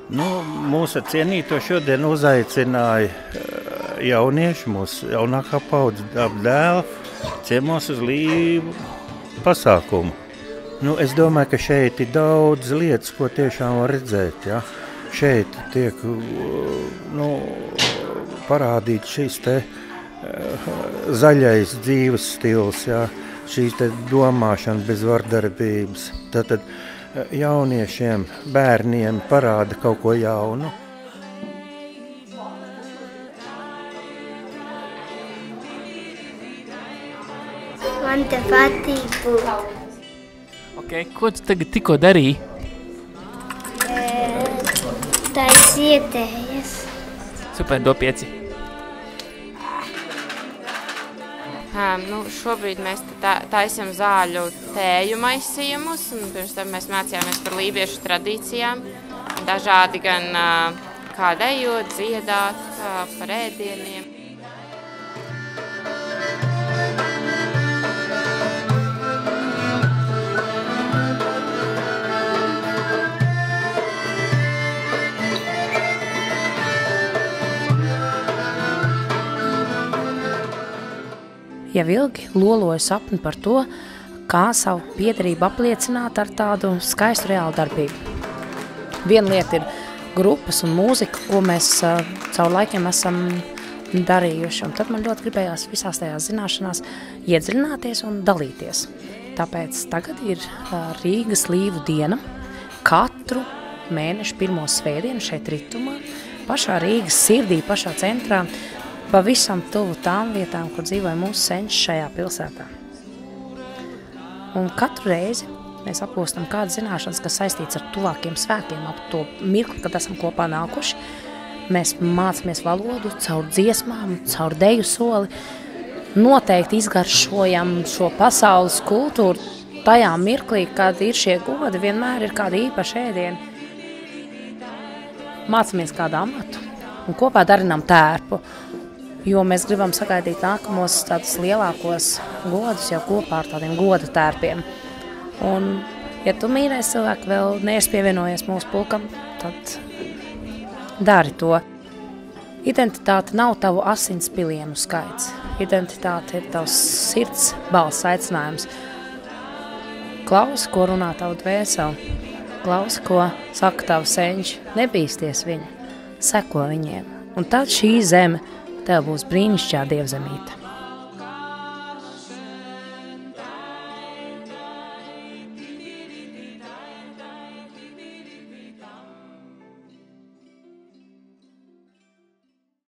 Nu, mūsu cienīto šodien uzaicināja jaunieši, mūsu jaunākā paudze dēla ciemos uz Līvu pasākumu. Nu, es domāju, ka šeit ir daudz lietas, ko tiešām var redzēt. Ja? Šeit tiek parādīts šis te zaļais dzīves stils, ja? Šīs te domāšana bez vardarbības. Tātad jauniešiem, bērniem parāda kaut ko jaunu. Man te patīk būt. Okay, ko tu tagad tikko darīji? Tā ir sietējas. Super, do 5. Šobrīd mēs taisam zāļu tēju maisījumus, un pirms tam mēs mācījāmies par lībiešu tradīcijām. Dažādi gan kā dejot, dziedāt, par ēdieniem. Jau ilgi loloju sapni par to, kā savu piederību apliecināt ar tādu skaistu reālu darbību. Viena lieta ir grupas un mūzika, ko mēs caur laikiem esam darījuši. Un tad man ļoti gribējās visās tajās zināšanās iedziļināties un dalīties. Tāpēc tagad ir Rīgas Līvu diena. Katru mēnešu pirmo svētdienu šeit Ritumā, pašā Rīgas sirdī, pašā centrā, pavisam tuvu tām vietām, kur dzīvoja mūsu senči šajā pilsētā. Un katru reizi mēs apgūstam kādas zināšanas, kas saistīts ar tuvākiem svētkiem, ap to mirkli, kad esam kopā nākuši. Mēs mācāmies valodu caur dziesmām, caur deju soli. Noteikti izgaršojam šo pasaules kultūru tajā mirklī, kad ir šie godi, vienmēr ir kāda īpaša ēdiena. Mācāmies kādu amatu un kopā darinām tērpu. Jo mēs gribam sagaidīt nākamos tādus lielākos godus jau kopā ar tādiem goda tērpiem. Un, ja tu mīļais cilvēki vēl neesi pievienojies mūsu pulkam, tad dari to. Identitāte nav tavu asins pilienu skaits. Identitāte ir tavs sirds balss aicinājums. Klausi, ko runā tavu dvēseli. Klausi, ko saka tavu senči. Nebīsties viņu. Seko viņiem. Un tad šī zeme tev būs brīnišķīgā dievzemīte.